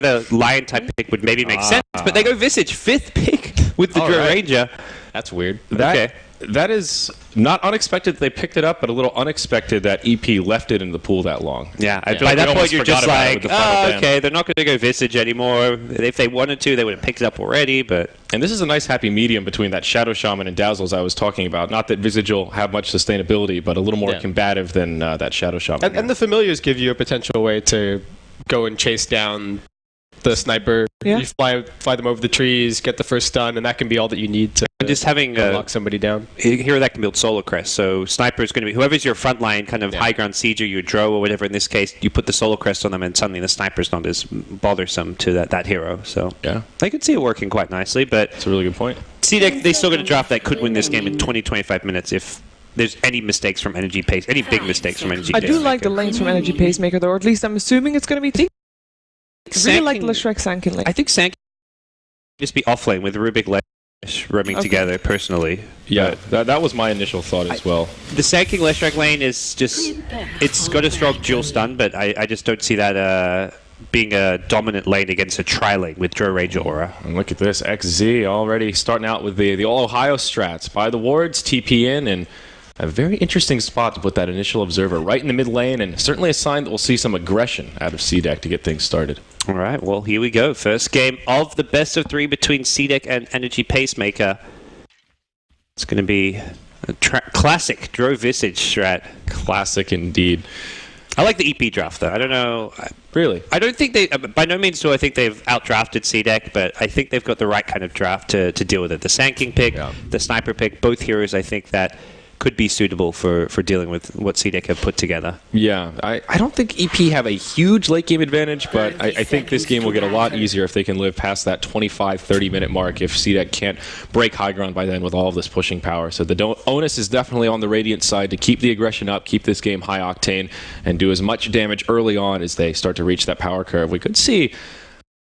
the Lion type pick would maybe make sense, but they go Visage, 5th pick with the Drow Ranger. That's weird. Okay. That is not unexpected that they picked it up, but a little unexpected that EP left it in the pool that long. Yeah, by that point you're just like, oh, okay, they're not going to go Visage anymore. If they wanted to, they would have picked it up already, but... And this is a nice happy medium between that Shadow Shaman and Dazzles I was talking about. Not that Visage will have much sustainability, but a little more combative than that Shadow Shaman. And the Familiars give you a potential way to go and chase down the sniper. You fly them over the trees, get the first stun, and that can be all that you need to just having lock somebody down. Here that can build Solar Crest. So sniper is going to be whoever's your frontline kind of high ground sieger, your Drow or whatever. In this case, you put the Solar Crest on them, and suddenly the sniper's not as bothersome to that hero. So I could see it working quite nicely. But it's a really good point. CDEC, they still got a draft that could win this game in 20-25 minutes if there's any mistakes from Energy Pace, any big mistakes from Energy Pacemaker. I do like the lanes from Energy Pacemaker, though, or at least I'm assuming it's going to be. I really like the Leshrac Sankin lane. I think Sankin just be off lane with Rubik Lesh roaming together personally. Yeah, that was my initial thought as well. The Sankin Leshrac lane is just, it's got a strong dual stun, but I just don't see that being a dominant lane against a tri-lane with Drow Ranger Aura. And look at this, XZ already starting out with the All-Ohio strats. Buy the wards, TP in, and a very interesting spot to put that initial observer right in the mid lane, and certainly a sign that we'll see some aggression out of CDEC to get things started. All right, well, here we go. First game of the best of 3 between CDEC and Energy Pacemaker. It's going to be a classic Drow Visage strat. Classic indeed. I like the EP draft, though. I don't know. Really? I don't think they... by no means do I think they've outdrafted CDEC, but I think they've got the right kind of draft to deal with it. The Sanking pick, the Sniper pick, both heroes I think that could be suitable for dealing with what CDEC have put together. Yeah, I don't think EP have a huge late game advantage, but I think this game will get a lot easier if they can live past that 25-30 minute mark if CDEC can't break high ground by then with all of this pushing power. So the onus is definitely on the Radiant side to keep the aggression up, keep this game high octane, and do as much damage early on as they start to reach that power curve. We could see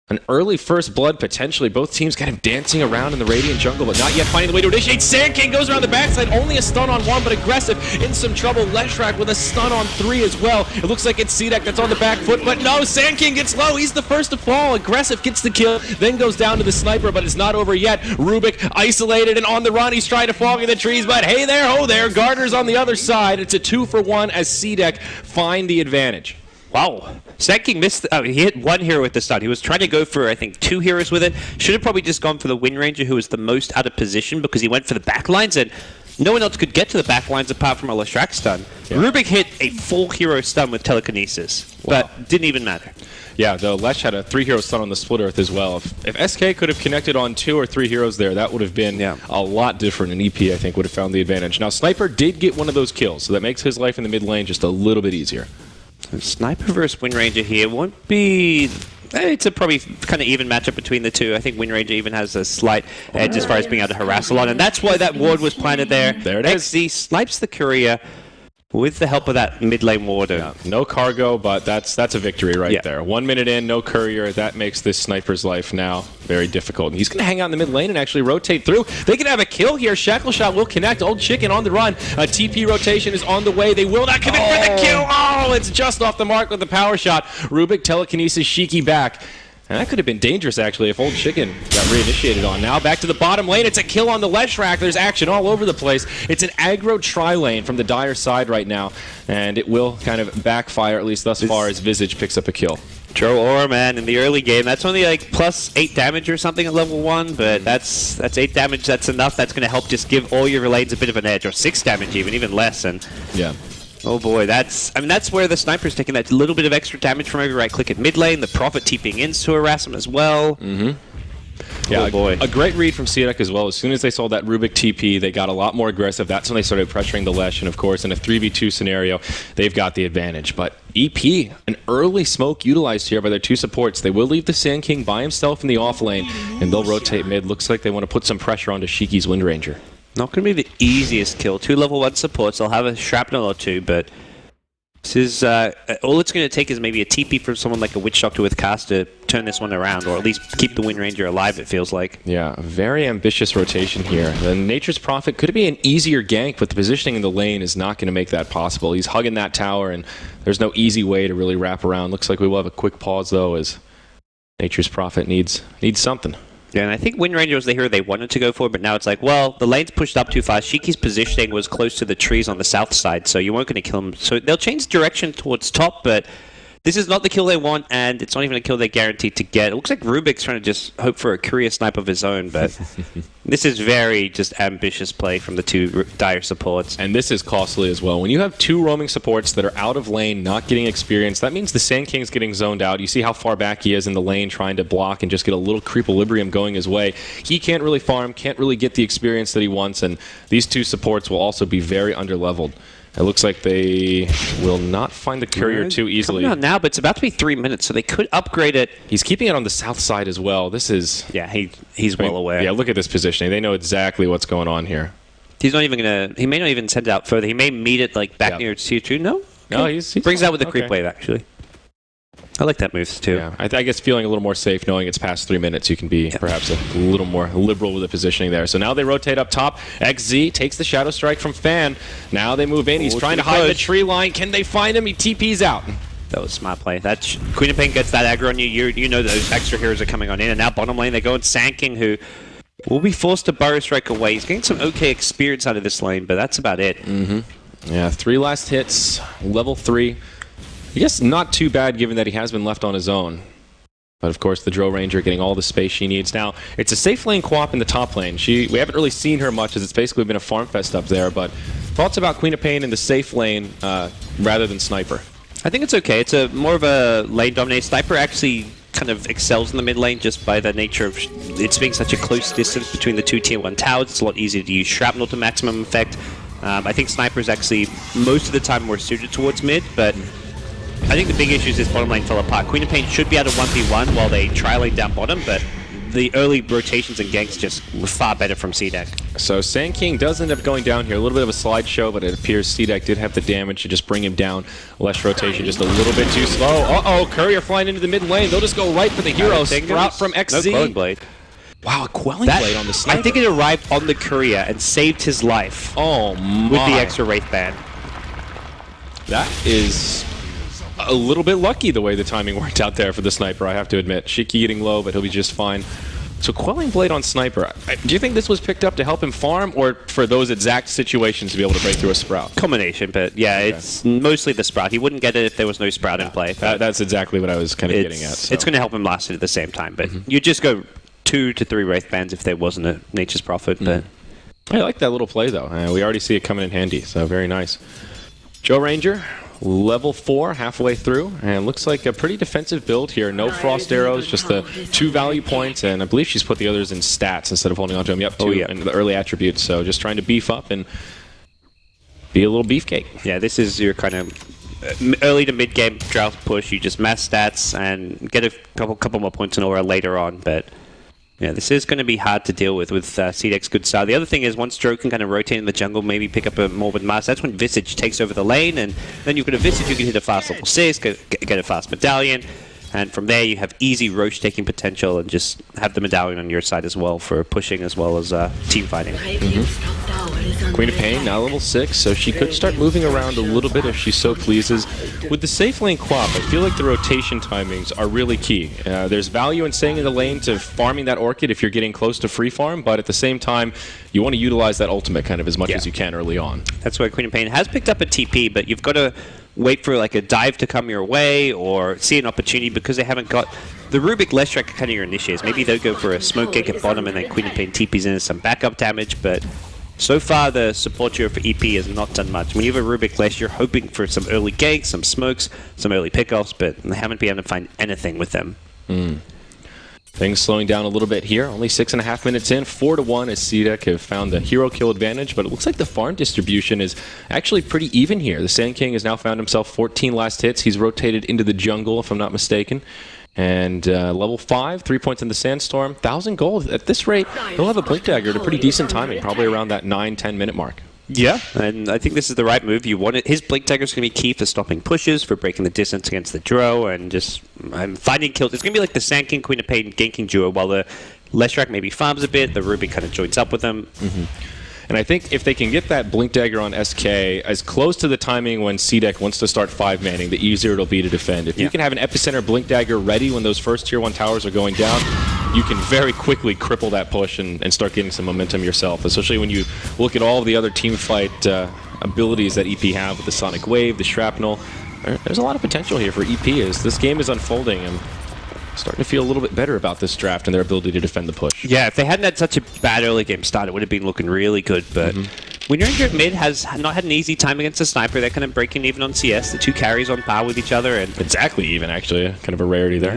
an early first blood, potentially. Both teams kind of dancing around in the Radiant jungle, but not yet finding the way to initiate. Sand King goes around the backside. Only a stun on 1, but aggressive. In some trouble. Leshrac with a stun on 3 as well. It looks like it's CDEC that's on the back foot, but no, Sand King gets low. He's the first to fall. Aggressive gets the kill, then goes down to the sniper, but it's not over yet. Rubik isolated and on the run. He's trying to fog in the trees, but hey there, ho there. Gardner's on the other side. It's a 2-for-1 as CDEC find the advantage. Wow. Sand King missed... he hit 1 hero with the stun. He was trying to go for, I think, 2 heroes with it. Should have probably just gone for the Wind Ranger, who was the most out of position, because he went for the backlines, and no one else could get to the backlines apart from a Leshrac stun. Yeah. Rubik hit a full hero stun with telekinesis, but didn't even matter. Yeah, though Lesh had a 3-hero stun on the Split Earth as well. If SK could have connected on 2 or 3 heroes there, that would have been a lot different, and EP, I think, would have found the advantage. Now, Sniper did get one of those kills, so that makes his life in the mid lane just a little bit easier. Sniper versus Wind Ranger here won't be... It's a probably kind of even matchup between the two. I think Wind Ranger even has a slight edge as far as being able to harass a lot, and that's why that ward was planted there. There it is. XZ snipes the courier with the help of that mid lane warder. Yeah, no cargo, but that's a victory right there. 1 minute in, no courier. That makes this sniper's life now very difficult. And he's going to hang out in the mid lane and actually rotate through. They can have a kill here. Shackle Shot will connect. Old Chicken on the run. A TP rotation is on the way. They will not commit for the kill. Oh, it's just off the mark with the power shot. Rubik telekinesis Shiki back. And that could have been dangerous, actually, if Old Chicken got reinitiated on. Now back to the bottom lane. It's a kill on the Leshrac. There's action all over the place. It's an aggro tri-lane from the Dire side right now, and it will kind of backfire, at least thus far, as Visage picks up a kill. Drow Aura, man, in the early game, that's only like plus 8 damage or something at level 1, but that's 8 damage. That's enough. That's going to help just give all your lanes a bit of an edge, or 6 damage even less. And yeah. Oh boy, that's where the Sniper's taking that little bit of extra damage from every right click at mid lane. The Prophet TPing in to harass him as well. Yeah, oh boy. A great read from CDEC as well. As soon as they saw that Rubik TP, they got a lot more aggressive. That's when they started pressuring the Lesh, and of course, in a 3v2 scenario, they've got the advantage. But EP, an early smoke utilized here by their 2 supports. They will leave the Sand King by himself in the off lane, and they'll rotate mid. Looks like they want to put some pressure onto Shiki's Wind Ranger. Not going to be the easiest kill. 2 level 1 supports. They'll have a shrapnel or 2, but this is all it's going to take is maybe a TP from someone like a Witch Doctor with cast to turn this one around, or at least keep the Wind Ranger alive, it feels like. Yeah, very ambitious rotation here. The Nature's Prophet could be an easier gank, but the positioning in the lane is not going to make that possible. He's hugging that tower, and there's no easy way to really wrap around. Looks like we will have a quick pause, though, as Nature's Prophet needs something. Yeah, and I think Wind Ranger was the hero they wanted to go for, but now it's like, well, the lane's pushed up too far. Shiki's positioning was close to the trees on the south side, so you weren't going to kill him. So they'll change direction towards top, but this is not the kill they want, and it's not even a kill they're guaranteed to get. It looks like Rubik's trying to just hope for a courier snipe of his own, but this is very just ambitious play from the two dire supports. And this is costly as well. When you have two roaming supports that are out of lane, not getting experience, that means the Sand King's getting zoned out. You see how far back he is in the lane trying to block and just get a little creep-equilibrium going his way. He can't really farm, can't really get the experience that he wants, and these two supports will also be very underleveled. It looks like they will not find the courier too easily. Coming out now, but it's about to be 3 minutes, so they could upgrade it. He's keeping it on the south side as well. This is... Yeah, he's well aware. Yeah, look at this positioning. They know exactly what's going on here. He's not even going to... He may not even send it out further. He may meet it like back near tier 2. No? No, he's brings it out with the creep wave, actually. I like that move, too. Yeah, I guess feeling a little more safe knowing it's past 3 minutes, you can be perhaps a little more liberal with the positioning there. So now they rotate up top. XZ takes the Shadow Strike from Fan. Now they move in. He's trying to hide the tree line. Can they find him? He TP's out. That was a smart play. Queen of Pain gets that aggro on you. You know those extra heroes are coming on in. And now bottom lane, they go in Sand King, who will be forced to Burrow Strike away. He's getting some okay experience out of this lane, but that's about it. Yeah, 3 last hits, level 3. I guess not too bad given that he has been left on his own. But of course, the Drow Ranger getting all the space she needs. Now, it's a safe lane co-op in the top lane. We haven't really seen her much as it's basically been a farm fest up there. But thoughts about Queen of Pain in the safe lane rather than Sniper? I think it's okay. It's a more of a lane-dominated. Sniper actually kind of excels in the mid lane just by the nature of it's being such a close distance between the two tier 1 towers. It's a lot easier to use Shrapnel to maximum effect. I think Sniper is actually most of the time more suited towards mid, but I think the big issue is this bottom lane fell apart. Queen of Pain should be able to 1v1 while they try lane down bottom, but the early rotations and ganks just were far better from CDEC. So Sand King does end up going down here. A little bit of a slideshow, but it appears CDEC did have the damage to just bring him down. Less rotation, just a little bit too slow. Uh-oh, Courier flying into the mid lane. They'll just go right for the hero. Sprout from XZ. No Quelling Blade. Wow, a Quelling Blade on the sniper. I think it arrived on the Courier and saved his life. Oh my. With the extra Wraith Band. That is a little bit lucky the way the timing worked out there for the Sniper, I have to admit. Shiki getting low, but he'll be just fine. So Quelling Blade on Sniper. Do you think this was picked up to help him farm or for those exact situations to be able to break through a Sprout? Combination, but yeah, it's mostly the Sprout. He wouldn't get it if there was no Sprout in play. That's exactly what I was kind of getting at. So. It's going to help him last it at the same time, but you just go 2 to 3 Wraith Bands if there wasn't a Nature's Prophet. But I like that little play, though. We already see it coming in handy, so very nice. Joe Ranger, level 4, halfway through, and looks like a pretty defensive build here. No Frost Arrows, just the 2 value points, and I believe she's put the others in stats instead of holding on to them. Yep, 2 in the early attributes, so just trying to beef up and be a little beefcake. Yeah, this is your kind of early to mid-game drought push. You just mass stats and get a couple more points in aura later on, but yeah, this is going to be hard to deal with CDEC's good start. The other thing is once Joe can kind of rotate in the jungle, maybe pick up a Morbid Mask, that's when Visage takes over the lane, and then you've got a Visage, you can hit a fast level 6, get a fast Medallion, and from there you have easy Roche taking potential and just have the Medallion on your side as well for pushing as well as team fighting. Queen of Pain, now level 6, so she could start moving around a little bit if she so pleases. With the safe lane co-op, I feel like the rotation timings are really key. There's value in staying in the lane to farming that Orchid if you're getting close to free farm, but at the same time, you want to utilize that ultimate kind of as much as you can early on. That's why Queen of Pain has picked up a TP, but you've got to wait for like a dive to come your way or see an opportunity because they haven't got the Rubik Leshrac kind of your initiates. Maybe they'll go for a smoke gate at bottom and then Queen of Pain TPs in some backup damage, but so far the support hero for EP has not done much. When you have a Rubik Lesh, you're hoping for some early ganks, some smokes, some early pickoffs, but they haven't been able to find anything with them. Things slowing down a little bit here. Only 6.5 minutes in. 4-1 as CDEC have found the hero kill advantage, but it looks like the farm distribution is actually pretty even here. The Sand King has now found himself 14 last hits. He's rotated into the jungle, if I'm not mistaken. And level 5, 3 points in the Sandstorm, 1,000 gold. At this rate, he'll have a Blink Dagger at a pretty decent timing, probably around that 9-10 minute mark. Yeah, and I think this is the right move. You want it. His Blink Dagger is going to be key for stopping pushes, for breaking the distance against the Drow, and just finding kills. It's going to be like the Sand King, Queen of Pain, ganking duo, while the Leshrac maybe farms a bit, the Ruby kind of joins up with them. And I think if they can get that Blink Dagger on SK as close to the timing when CDEC wants to start 5-manning, the easier it'll be to defend. If you can have an Epicenter Blink Dagger ready when those first Tier 1 towers are going down, you can very quickly cripple that push and start getting some momentum yourself, especially when you look at all of the other team fight abilities that EP have with the Sonic Wave, the Shrapnel. There's a lot of potential here for EP as this game is unfolding, and starting to feel a little bit better about this draft and their ability to defend the push. Yeah, if they hadn't had such a bad early game start, it would have been looking really good, but Wind Ranger at mid has not had an easy time against the Sniper. They're kind of breaking even on CS. The two carries on par with each other. And exactly even, actually. Kind of a rarity there.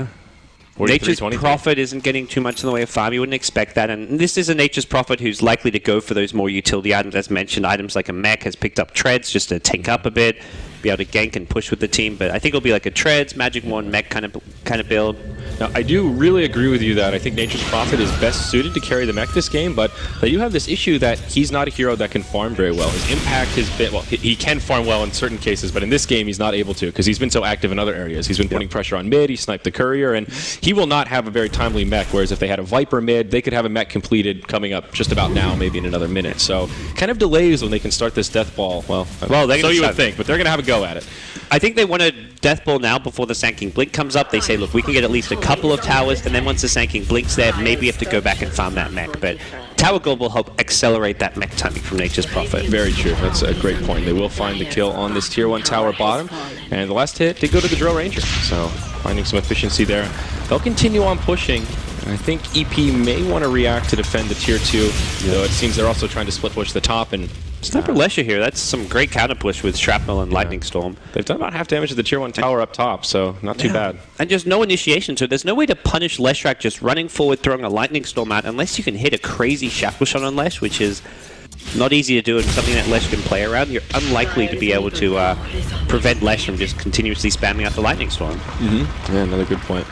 Yeah. Nature's Prophet isn't getting too much in the way of farm. You wouldn't expect that. And this is a Nature's Prophet who's likely to go for those more utility items. As mentioned, items like a mech has picked up treads just to tank up a bit, be able to gank and push with the team. But I think it'll be like a treads, Magic Wand, mech kind of build. Now, I do really agree with you that I think Nature's Prophet is best suited to carry the mech this game, but they do have this issue that he's not a hero that can farm very well. His impact has been, well, he can farm well in certain cases, but in this game he's not able to because he's been so active in other areas. He's been putting pressure on mid, he sniped the courier, and he will not have a very timely mech, whereas if they had a Viper mid, they could have a mech completed coming up just about now, maybe in another minute. So kind of delays when they can start this death ball. Well so you would think, but they're going to have a go at it. I think they want a death ball now before the Sanking Blink comes up. They say, look, we can get at least a couple of towers, and then once the Sanking Blink's there, maybe you have to go back and farm that mech. But Tower Gold will help accelerate that mech timing from Nature's Prophet. Very true. That's a great point. They will find the kill on this Tier 1 tower bottom, and the last hit did go to the Drill Ranger. So finding some efficiency there. They'll continue on pushing. I think EP may want to react to defend the Tier 2, though it seems they're also trying to split push the top. And Sniper Lesher here, that's some great counter push with Shrapnel and Lightning Storm. They've done about half damage to the Tier 1 tower up top, so not too bad. And just no initiation, so there's no way to punish Leshrak just running forward, throwing a Lightning Storm out, unless you can hit a crazy shackle shot on Lesh, which is not easy to do and something that Lesh can play around. You're unlikely to be able to prevent Lesh from just continuously spamming out the Lightning Storm. Yeah, another good point.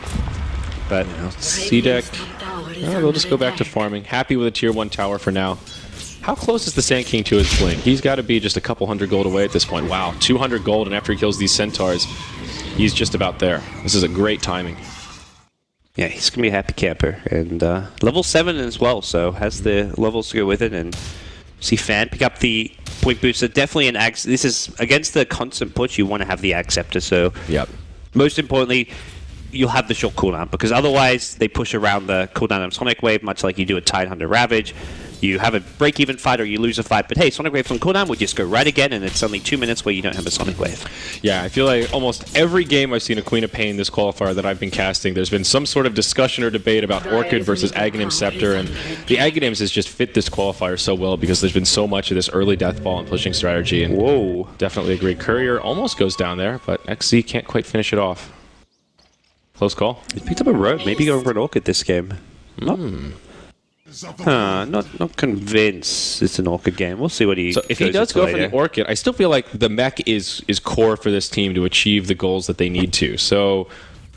But CDEC, they'll just go back to farming. Happy with a Tier 1 tower for now. How close is the Sand King to his blink? He's got to be just a couple hundred gold away at this point. Wow, 200 gold, and after he kills these centaurs, he's just about there. This is a great timing. Yeah, he's going to be a happy camper. And level 7 as well, so has the levels to go with it. And see Fan pick up the point booster. Definitely an Ag. This is against the constant push, you want to have the Ag Scepter. So most importantly, you'll have the short cooldown, because otherwise they push around the cooldown of Sonic Wave, much like you do a Tidehunter Ravage. You have a break-even fight or you lose a fight, but hey, Sonic Wave from cooldown would just go right again, and it's only 2 minutes where you don't have a Sonic Wave. Yeah, I feel like almost every game I've seen a Queen of Pain this qualifier that I've been casting, there's been some sort of discussion or debate about Orchid versus Aghanim Scepter, and the Aghanims has just fit this qualifier so well because there's been so much of this early death ball and pushing strategy. And whoa, definitely agree. Courier almost goes down there, but XZ can't quite finish it off. Close call. He picked up a road. Maybe go for an Orchid this game. Not convinced it's an Orchid game. We'll see what he. So if he does go for the Orchid, I still feel like the mech is core for this team to achieve the goals that they need to. So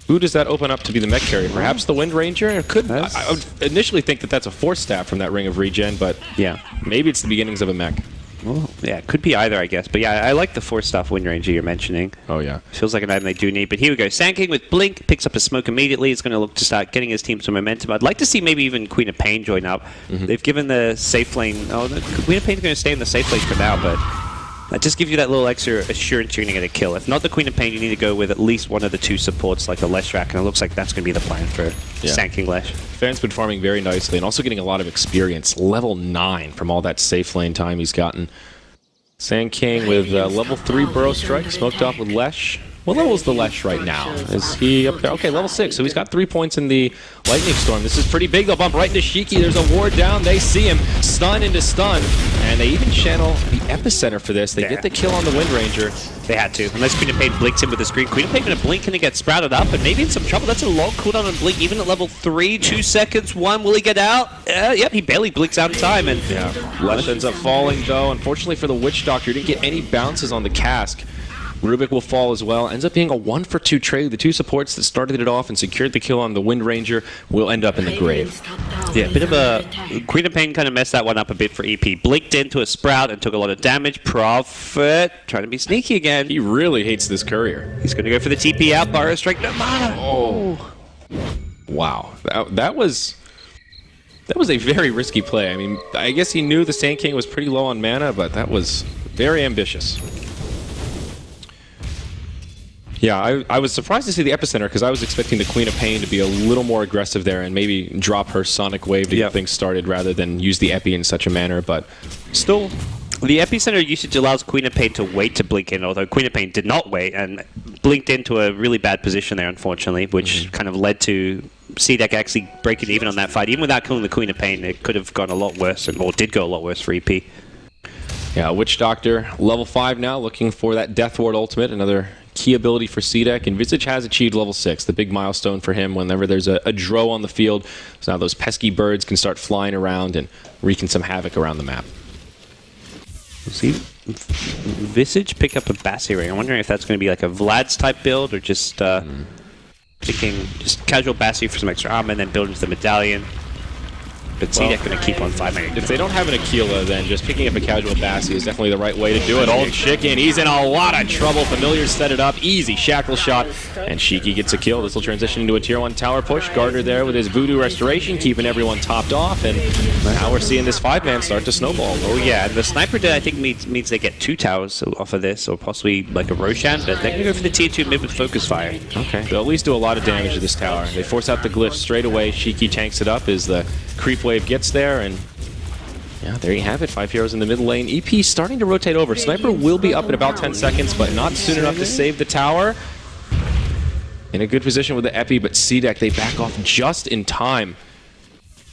who does that open up to be the mech carrier? Perhaps the Wind Ranger? It could. I would initially think that that's a Force Staff from that Ring of Regen, but yeah, maybe it's the beginnings of a mech. Well, yeah, it could be either, I guess. But yeah, I like the 4-staff Wind Ranger you're mentioning. Oh, yeah. Feels like an item they do need. But here we go. Sand King with Blink, picks up a smoke immediately. He's going to look to start getting his team some momentum. I'd like to see maybe even Queen of Pain join up. They've given the safe lane... Oh, the Queen of Pain's going to stay in the safe lane for now, but that just gives you that little extra assurance you're going to get a kill. If not the Queen of Pain, you need to go with at least one of the two supports, like the Leshrak, and it looks like that's going to be the plan for Sand King Lesh. Fan's been farming very nicely and also getting a lot of experience. Level 9 from all that safe lane time he's gotten. Sand King with level 3 Burrow Strike, smoked off with Lesh. What level is the Lesh right now? Is he up there? Okay, level 6, so he's got 3 points in the Lightning Storm. This is pretty big. They'll bump right into Shiki. There's a ward down. They see him. Stun into stun. And they even channel the Epicenter for this. They get the kill on the Wind Ranger. They had to. Unless Queen of Pain blinks him with the screen. Queen of Pain going to blink and get sprouted up, and maybe in some trouble. That's a long cooldown on Blink, even at level 3. 2 seconds. 1. Will he get out? Yep, he barely blinks out in time. And Lesh ends up falling, though. Unfortunately for the Witch Doctor, he didn't get any bounces on the cask. Rubik will fall as well. Ends up being a 1-for-2 trade. The two supports that started it off and secured the kill on the Wind Ranger will end up in the grave. Yeah, a bit of a... Queen of Pain kind of messed that one up a bit for EP. Blinked into a Sprout and took a lot of damage. Prophet trying to be sneaky again. He really hates this courier. He's going to go for the TP out. Burrow Strike. No mana. Oh. Wow. That was That was a very risky play. I mean, I guess he knew the Sand King was pretty low on mana, but that was very ambitious. Yeah, I was surprised to see the Epicenter because I was expecting the Queen of Pain to be a little more aggressive there and maybe drop her Sonic Wave to get things started rather than use the Epi in such a manner, but still... The Epicenter usage allows Queen of Pain to wait to blink in, although Queen of Pain did not wait and blinked into a really bad position there, unfortunately, which kind of led to CDEC actually breaking even on that fight. Even without killing the Queen of Pain, it could have gone a lot worse, or did go a lot worse for EP. Yeah, Witch Doctor, level 5 now, looking for that Death Ward ultimate, another key ability for CDEC, and Visage has achieved level 6, the big milestone for him whenever there's a Dro on the field. So now those pesky birds can start flying around and wreaking some havoc around the map. See, Visage pick up a Bassi Ring. I'm wondering if that's going to be like a Vlad's type build or just picking just casual Bassi for some extra armor and then build into the medallion. But CDEC going to keep on 5 If they don't have an Aquila, then just picking up a casual Bassi is definitely the right way to do it. Old Chicken, he's in a lot of trouble. Familiars set it up. Easy shackle shot. And Shiki gets a kill. This will transition into a tier 1 tower push. Gardner there with his Voodoo Restoration, keeping everyone topped off. And now we're seeing this 5-man start to snowball. Oh yeah, the Sniper Dead I think means they get 2 towers off of this, or possibly like a Roshan, but they're going to go for the tier 2 mid with Focus Fire. Okay. They'll at least do a lot of damage to this tower. They force out the Glyph straight away. Shiki tanks it up as the creep wave gets there, and yeah, there you have it. 5 heroes in the middle lane. EP starting to rotate over. Sniper will be up in about 10 seconds, but not soon enough to save the tower. In a good position with the Epi, but CDEC, they back off just in time.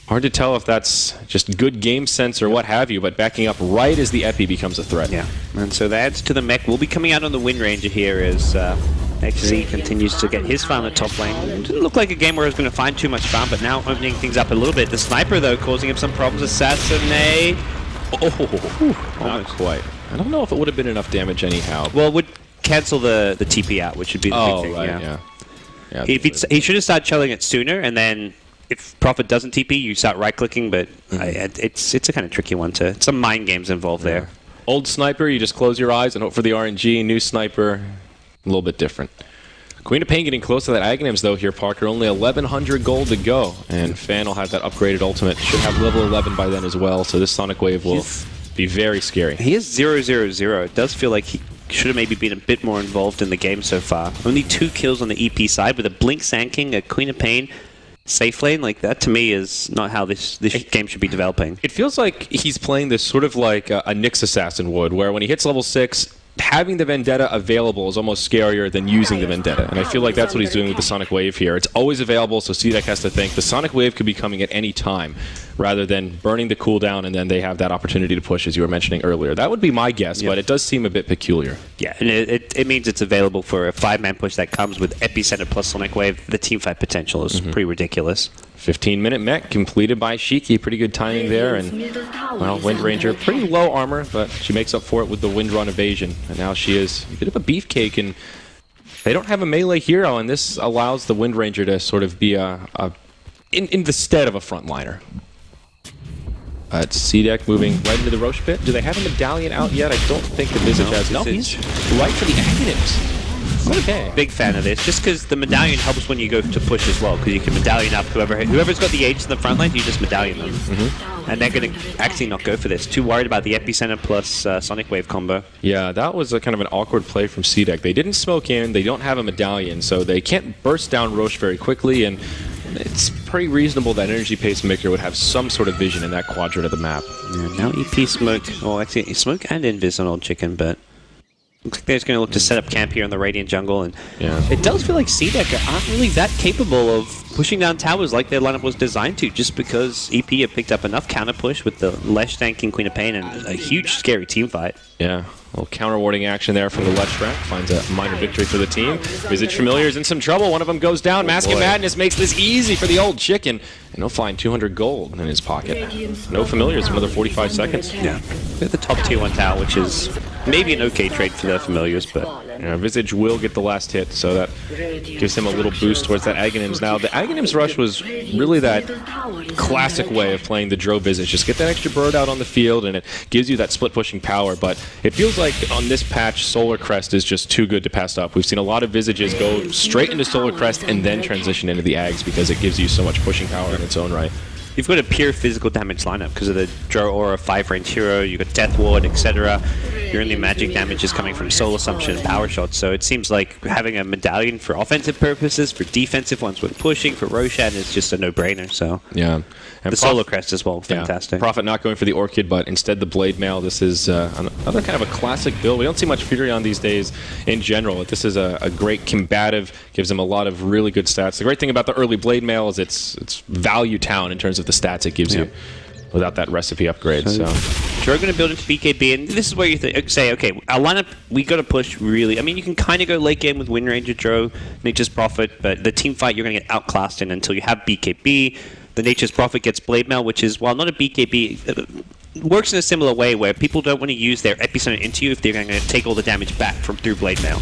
Hard to tell if that's just good game sense or what have you, but backing up right as the Epi becomes a threat. Yeah, and so the adds to the mech will be coming out on the Wind Ranger here as XZ continues to get his farm at top lane. It didn't look like a game where he was going to find too much farm, but now opening things up a little bit. The Sniper, though, causing him some problems. Assassinate. Oh, not quite. I don't know if it would have been enough damage anyhow. Well, it would cancel the TP out, which would be the big thing. Right, yeah. He should have started chilling it sooner, and then if Prophet doesn't TP, you start right-clicking, but it's a kind of tricky one to... Some mind games involved there. Old Sniper, you just close your eyes and hope for the RNG. New Sniper, a little bit different. Queen of Pain getting close to that Aghanims, though, here, Parker. Only 1,100 gold to go. And Fan will have that upgraded ultimate. Should have level 11 by then as well, so this Sonic Wave will be very scary. He is 0-0-0. It does feel like he should have maybe been a bit more involved in the game so far. Only 2 kills on the EP side with a Blink Sand King, a Queen of Pain, safe lane. Like, that to me is not how this game should be developing. It feels like he's playing this sort of like a Nyx Assassin would, where when he hits level 6, having the Vendetta available is almost scarier than using the Vendetta. And I feel like that's what he's doing with the Sonic Wave here. It's always available, so CDEC has to think the Sonic Wave could be coming at any time, rather than burning the cooldown and then they have that opportunity to push, as you were mentioning earlier. That would be my guess, but it does seem a bit peculiar. Yeah, and it means it's available for a 5-man push that comes with Epicenter plus Sonic Wave. The teamfight potential is pretty ridiculous. 15-minute mech completed by Shiki. Pretty good timing there. And, well, Wind Ranger, pretty low armor, but she makes up for it with the Wind Run evasion. And now she is a bit of a beefcake, and they don't have a melee hero, and this allows the Wind Ranger to sort of be in the stead of a frontliner. It's CDEC moving right into the Roche pit. Do they have a medallion out yet? I don't think the Visage has. No, he's right for the Aghanims. Okay. Big fan of this, just because the medallion helps when you go to push as well, because you can medallion up whoever's got the H in the front line, you just medallion them. And they're going to actually not go for this. Too worried about the Epicenter plus Sonic Wave combo. Yeah, that was a kind of an awkward play from CDEC. They didn't smoke in, they don't have a medallion, so they can't burst down Roche very quickly, and it's pretty reasonable that Energy Pacemaker would have some sort of vision in that quadrant of the map. Yeah, now EP Smoke, well actually Smoke and Invis on Old Chicken, but looks like they're just going to look to set up camp here in the Radiant jungle, and it does feel like CDEC aren't really that capable of pushing down towers like their lineup was designed to, just because EP have picked up enough counter push with the Lesh tanking Queen of Pain and a huge scary team fight. Yeah, a little counter-warding action there from the Lesh rank. Finds a minor victory for the team. Visage Familiar is in some trouble. One of them goes down. Mask of Madness makes this easy for the Old Chicken. And he'll find 200 gold in his pocket. No Familiars for another 45 seconds. Yeah, they're the top tier 1 tower, which is maybe an okay trade for their Familiars, but... Visage will get the last hit, so that gives him a little boost towards that Aghanims. Now, the Aghanims rush was really that classic way of playing the Dro Visage. Just get that extra bird out on the field, and it gives you that split-pushing power. But it feels like on this patch, Solar Crest is just too good to pass up. We've seen a lot of Visages go straight into Solar Crest and then transition into the Ags because it gives you so much pushing power in its own right. you've got a pure physical damage lineup because of the Drow Aura 5-range hero, you've got Death Ward, etc. Your only magic damage is coming from Soul Assumption and Power Shots, so it seems like having a medallion for offensive purposes, for defensive ones when pushing, for Roshan is just a no-brainer, so... Yeah. And the Solar Crest as well, fantastic. Prophet not going for the Orchid, but instead the Blade Mail. This is another kind of a classic build. We don't see much Furion these days in general. This is a great combative, gives him a lot of really good stats. The great thing about the early Blade Mail is it's value town in terms of the stats it gives you without that recipe upgrade. So you're going to build into BKB, and this is where you say, okay, our lineup, we got to push really. I mean, you can kind of go late game with Wind Ranger, Drow, Nature's Prophet, but the team fight, you're going to get outclassed in until you have BKB. The Nature's Prophet gets Blade Mail, which is, while not a BKB, works in a similar way where people don't want to use their Epicenter into you if they're going to take all the damage back through Blade Mail.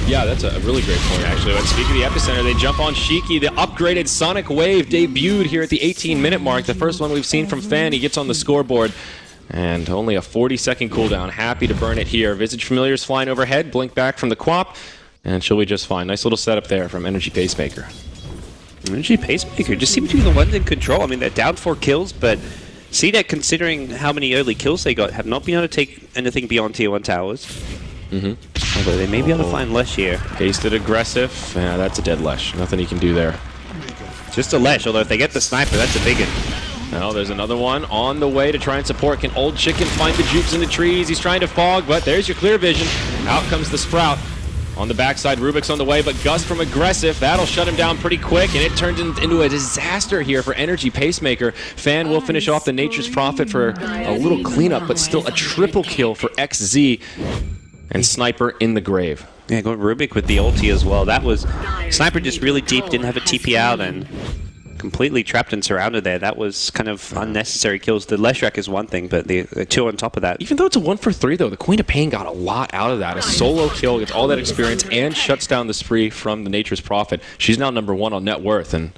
Yeah, that's a really great point, actually. But speaking of the Epicenter, they jump on Shiki. The upgraded Sonic Wave debuted here at the 18-minute mark. The first one we've seen from Fan. He gets on the scoreboard. And only a 40-second cooldown. Happy to burn it here. Visage Familiars flying overhead. Blink back from the Quap. And she'll be just fine. Nice little setup there from Energy Pacemaker. Energy Pacemaker just seems to be the ones in control. I mean, they're down 4 kills, but CDEC, considering how many early kills they got, have not been able to take anything beyond Tier 1 towers. Although they may be able to find Lesh here. Hasted aggressive. Yeah, that's a dead Lesh. Nothing he can do there. Just a Lesh, although if they get the sniper, that's a big one. Now there's another one on the way to try and support. Can Old Chicken find the jukes in the trees? He's trying to fog, but there's your clear vision. Out comes the Sprout. On the backside, Rubik's on the way, but Gus from aggressive. That'll shut him down pretty quick, and it turns into a disaster here for Energy Pacemaker. Fan will finish off the Nature's Prophet for a little cleanup, but still a triple kill for XZ. And Sniper in the grave. Yeah, going Rubik with the ulti as well. That was... Sniper just really deep, didn't have a TP out, and completely trapped and surrounded there. That was kind of unnecessary kills. The Leshrac is one thing, but the two on top of that. Even though it's a 1-for-3, though, the Queen of Pain got a lot out of that. A solo kill, gets all that experience, and shuts down the spree from the Nature's Prophet. She's now #1 on net worth, and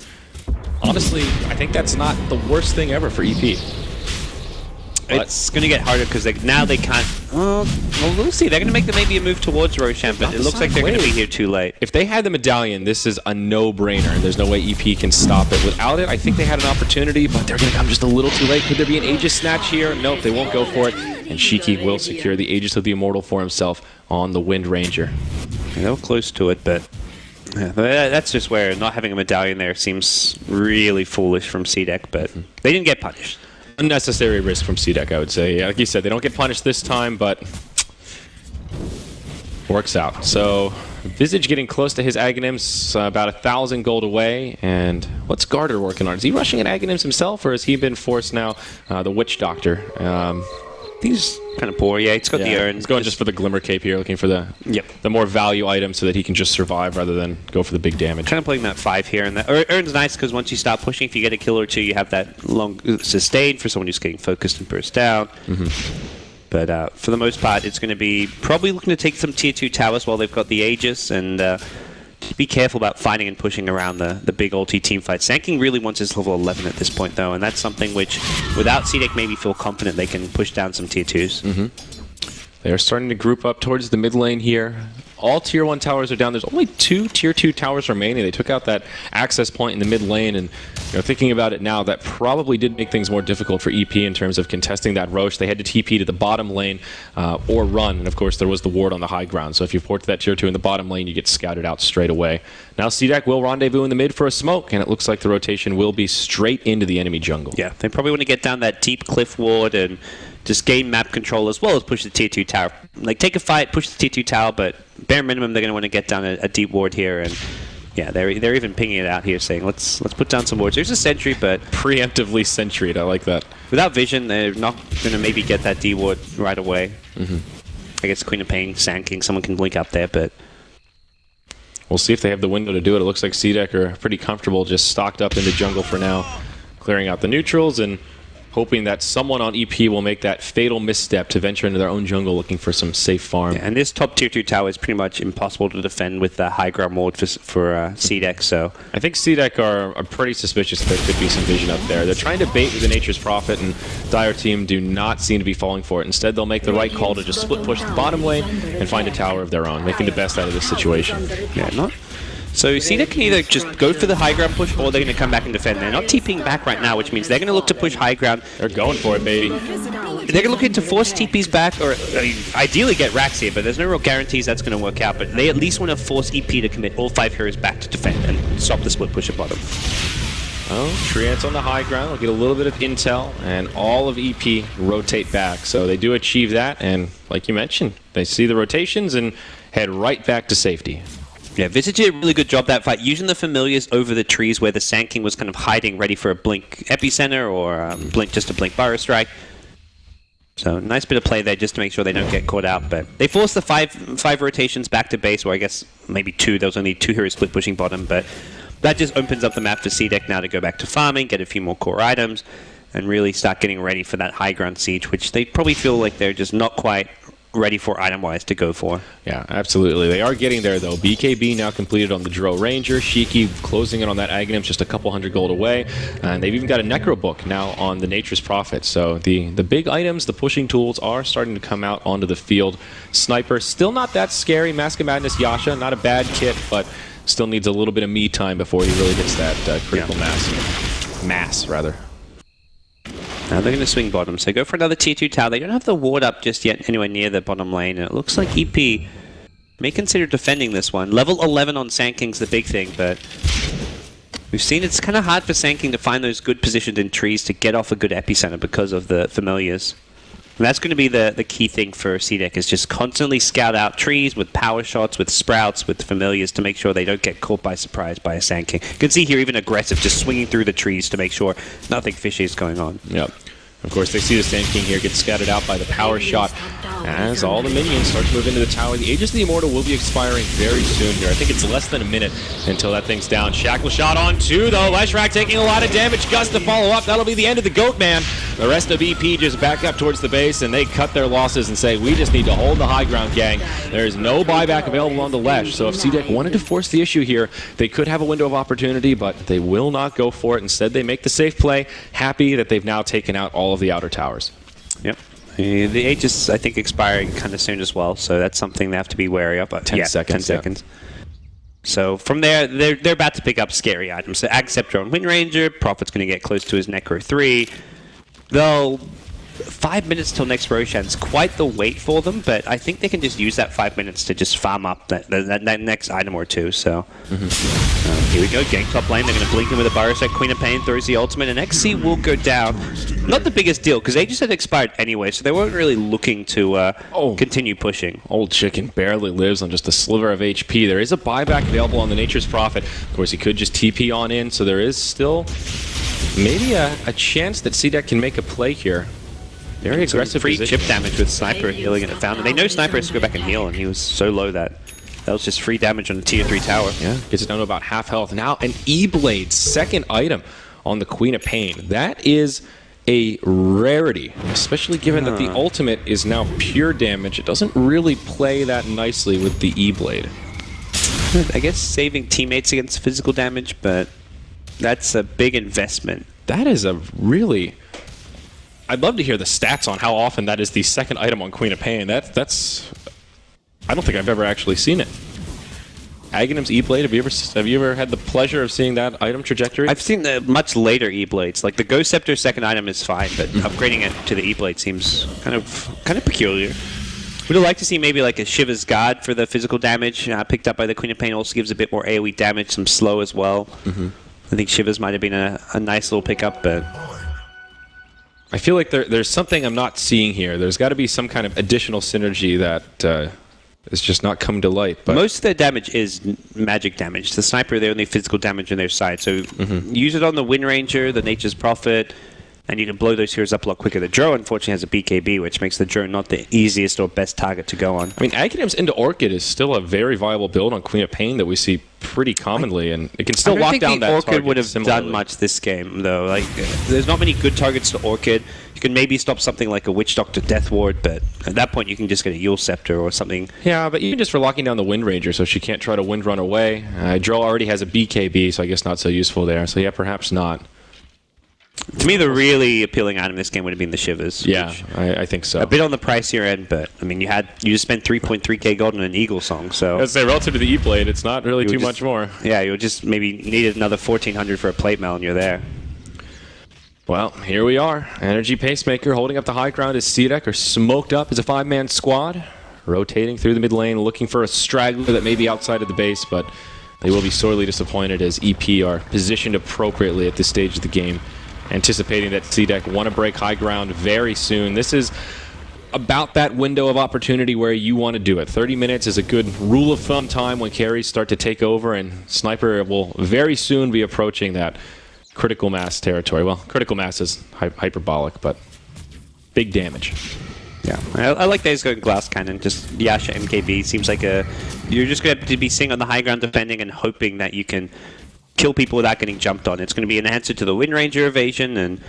honestly, I think that's not the worst thing ever for EP. It's going to get harder because now they can't... Well, we'll see. They're going to make maybe a move towards Roshan, but it looks like they're going to be here too late. If they had the medallion, this is a no-brainer, and there's no way EP can stop it. Without it, I think they had an opportunity, but they're going to come just a little too late. Could there be an Aegis snatch here? Nope, they won't go for it. And Shiki will secure the Aegis of the Immortal for himself on the Wind Ranger. Yeah, they were close to it, but... Yeah, that's just where not having a medallion there seems really foolish from CDEC, but they didn't get punished. Unnecessary risk from CDEC, I would say. Yeah, like you said, they don't get punished this time, but works out. So Visage getting close to his Aghanims, about 1,000 gold away. And what's Garter working on? Is he rushing at Aghanims himself, or has he been forced now? The Witch Doctor. He's kind of poor. Yeah, it's got the urn. He's going just for the Glimmer Cape here, looking for the more value item so that he can just survive rather than go for the big damage. Kind of playing that 5 here. And the urn's nice because once you start pushing, if you get a kill or two, you have that long sustain for someone who's getting focused and burst down. But for the most part, it's going to be probably looking to take some Tier 2 towers while they've got the Aegis, and be careful about fighting and pushing around the big ulti team fight. Sanking really wants his level 11 at this point, though, and that's something which, without CDEC, maybe feel confident they can push down some Tier 2s. They're starting to group up towards the mid lane here. All Tier 1 towers are down. There's only 2 Tier 2 towers remaining. They took out that access point in the mid lane, and thinking about it now, that probably did make things more difficult for EP in terms of contesting that Roche. They had to TP to the bottom lane or run, and of course there was the ward on the high ground. So if you port to that Tier 2 in the bottom lane, you get scouted out straight away. Now CDEC will rendezvous in the mid for a smoke, and it looks like the rotation will be straight into the enemy jungle. Yeah, they probably want to get down that deep cliff ward and just gain map control as well as push the Tier 2 tower. Like, take a fight, push the Tier 2 tower, but bare minimum they're going to want to get down a deep ward here. And yeah, they're even pinging it out here, saying let's put down some wards. There's a sentry, but preemptively sentryed. I like that. Without vision, they're not going to maybe get that D ward right away. I guess Queen of Pain, Sand King, someone can blink up there, but we'll see if they have the window to do it. It looks like CDEC are pretty comfortable, just stocked up in the jungle for now, clearing out the neutrals and hoping that someone on EP will make that fatal misstep to venture into their own jungle looking for some safe farm. Yeah, and this top Tier 2 tower is pretty much impossible to defend with the high ground ward for CDEC, so... I think CDEC are pretty suspicious that there could be some vision up there. They're trying to bait with the Nature's Prophet, and Dire Team do not seem to be falling for it. Instead, they'll make the right call to just split push the bottom lane and find a tower of their own, making the best out of this situation. Yeah, So CDEC can either just go for the high ground push, or they're going to come back and defend. They're not TPing back right now, which means they're going to look to push high ground. They're going for it, baby. They're going to look to force TPs back, or ideally get racks here, but there's no real guarantees that's going to work out. But they at least want to force EP to commit all 5 heroes back to defend and stop the split push at bottom. Oh, Treants on the high ground. We'll get a little bit of intel, and all of EP rotate back. So they do achieve that, and like you mentioned, they see the rotations and head right back to safety. Yeah, Visage did a really good job that fight, using the familiars over the trees where the Sand King was kind of hiding, ready for a blink epicenter or blink just a blink burrow strike. So nice bit of play there just to make sure they don't get caught out. But they forced the five rotations back to base, or I guess maybe 2. There was only 2 heroes split pushing bottom, but that just opens up the map for CDEC now to go back to farming, get a few more core items, and really start getting ready for that high ground siege, which they probably feel like they're just not quite ready for item-wise to go for. Yeah, absolutely. They are getting there, though. BKB now completed on the Dro Ranger. Shiki closing in on that Aghanim, just a couple hundred gold away. And they've even got a Necro Book now on the Nature's Prophet. So the big items, the pushing tools, are starting to come out onto the field. Sniper, still not that scary. Mask of Madness Yasha, not a bad kit, but still needs a little bit of me time before he really gets that critical mass. Now they're going to swing bottom, so go for another tier 2 tower. They don't have the ward up just yet anywhere near the bottom lane, and it looks like EP may consider defending this one. Level 11 on Sand King's the big thing, but we've seen it's kind of hard for Sand King to find those good positions in trees to get off a good epicenter because of the familiars. And that's going to be the key thing for CDEC, is just constantly scout out trees with power shots, with sprouts, with familiars to make sure they don't get caught by surprise by a Sand King. You can see here even aggressive, just swinging through the trees to make sure nothing fishy is going on. Yep. Of course, they see the Sand King here get scattered out by the power shot as all the minions start to move into the tower. The Aegis of the Immortal will be expiring very soon here. I think it's less than a minute until that thing's down. Shackle shot on 2, though. Leshrac taking a lot of damage. Gus to follow up. That'll be the end of the Goat Man. The rest of EP just back up towards the base, and they cut their losses and say, we just need to hold the high ground, gang. There is no buyback available on the Lesh, so if CDEC wanted to force the issue here, they could have a window of opportunity, but they will not go for it. Instead, they make the safe play, happy that they've now taken out all of the outer towers. Yep. The Aegis, I think, expiring kind of soon as well, so that's something they have to be wary of. 10 seconds. 10 seconds. So from there, they're about to pick up scary items. So Ag Scepter on Wind Ranger, Prophet's going to get close to his Necro 3. They'll 5 minutes till next Roshan's quite the wait for them, but I think they can just use that 5 minutes to just farm up that next item or two. So here we go, gank top lane. They're going to blink in with a burrow set. Queen of Pain throws the ultimate, and XC will go down. Not the biggest deal, because they just had expired anyway, so they weren't really looking to continue pushing. Old Chicken barely lives on just a sliver of HP. There is a buyback available on the Nature's Prophet. Of course, he could just TP on in, so there is still maybe a chance that CDEC can make a play here. Very aggressive free position. chip damage with Sniper healing at the fountain. They know Sniper has to go back and heal, and he was so low that was just free damage on the tier 3 tower. Yeah, gets it down to about half health. Now an E-Blade, second item on the Queen of Pain. That is a rarity, especially given that the ultimate is now pure damage. It doesn't really play that nicely with the E-Blade. I guess saving teammates against physical damage, but that's a big investment. That is a really... I'd love to hear the stats on how often that is the second item on Queen of Pain. That's... I don't think I've ever actually seen it. Aghanim's E-Blade, have you ever had the pleasure of seeing that item trajectory? I've seen the much later E-Blades. Like the Ghost Scepter's second item is fine, but upgrading it to the E-Blade seems kind of peculiar. Would have liked to see maybe like a Shiva's Guard for the physical damage picked up by the Queen of Pain. Also gives a bit more AoE damage, some slow as well. I think Shiva's might have been a nice little pickup, but... I feel like there's something I'm not seeing here. There's got to be some kind of additional synergy that is just not come to light. But most of their damage is magic damage. The Sniper, they only physical damage on their side. So use it on the Wind Ranger, the Nature's Prophet, and you can blow those heroes up a lot quicker. The Dro, unfortunately, has a BKB, which makes the Dro not the easiest or best target to go on. I mean, Aghanim's into Orchid is still a very viable build on Queen of Pain that we see pretty commonly, and it can still lock down that target. I don't think the Orchid would have done much this game, though. Like, there's not many good targets to Orchid. You can maybe stop something like a Witch Doctor Death Ward, but at that point you can just get a Yule Scepter or something. Yeah, but even just for locking down the Wind Ranger so she can't try to Wind Run away. Dro already has a BKB, so I guess not so useful there. So yeah, perhaps not. To me, the really appealing item in this game would have been the Shivers. Yeah, I think so. A bit on the pricier end, but I mean, you just spent 3.3k gold on an Eagle song, so. I'd say relative to the E-Blade, it's not really too much more. Yeah, you'll just maybe needed another 1400 for a plate mail, and you're there. Well, here we are. Energy Pacemaker holding up the high ground as CDEC are smoked up as a 5-man squad, rotating through the mid lane, looking for a straggler that may be outside of the base, but they will be sorely disappointed as EP are positioned appropriately at this stage of the game, anticipating that CDEC want to break high ground very soon. This is about that window of opportunity where you want to do it. 30 minutes is a good rule of thumb time when carries start to take over, and Sniper will very soon be approaching that critical mass territory. Well, critical mass is hyperbolic, but big damage. Yeah, I like that he's going Glass Cannon. Just Yasha MKB seems like you're just going to have to be sitting on the high ground defending and hoping that you can kill people without getting jumped on. It's going to be an answer to the Wind Ranger evasion and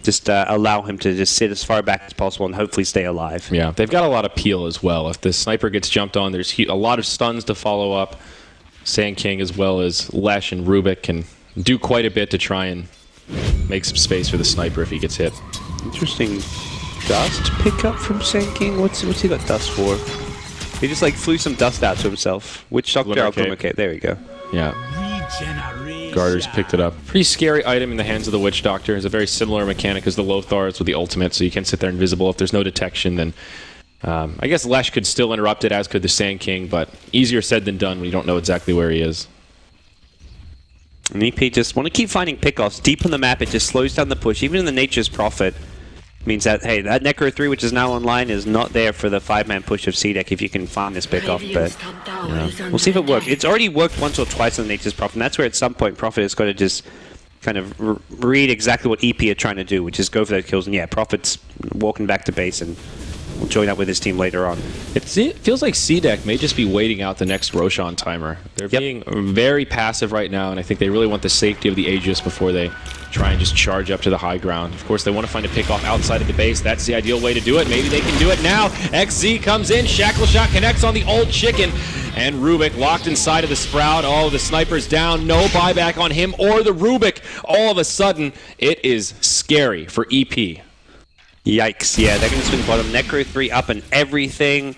just allow him to just sit as far back as possible and hopefully stay alive. Yeah, they've got a lot of peel as well. If the Sniper gets jumped on, there's a lot of stuns to follow up. Sand King as well as Lesh and Rubik can do quite a bit to try and make some space for the Sniper if he gets hit. Interesting dust pick up from Sand King. What's he got dust for? He just like flew some dust out to himself. Witch Doctor, Glimmer Cape. There we go. Yeah. Garters picked it up. Pretty scary item in the hands of the Witch Doctor. It's a very similar mechanic as the Lothars with the ultimate, so you can sit there invisible. If there's no detection, then I guess Lesh could still interrupt it, as could the Sand King, but easier said than done when you don't know exactly where he is. And EP just want to keep finding pickoffs deep on the map. It just slows down the push. Even in the Nature's Prophet means that, hey, that Necro 3, which is now online, is not there for the 5-man push of CDEC if you can find this pickoff. But we'll see if it works. It's already worked once or twice on the Nature's Prophet, and that's where at some point Prophet has got to just kind of read exactly what EP are trying to do, which is go for those kills. And yeah, Prophet's walking back to base and will join up with his team later on. It feels like CDEC may just be waiting out the next Roshan timer. They're being very passive right now, and I think they really want the safety of the Aegis before they try and just charge up to the high ground. Of course, they want to find a pickoff outside of the base. That's the ideal way to do it. Maybe they can do it now. XZ comes in. Shackle Shot connects on the old chicken. And Rubik locked inside of the Sprout. Oh, the Sniper's down. No buyback on him or the Rubik. All of a sudden, it is scary for EP. Yikes, yeah, they're going to swing bottom. Necro 3 up and everything.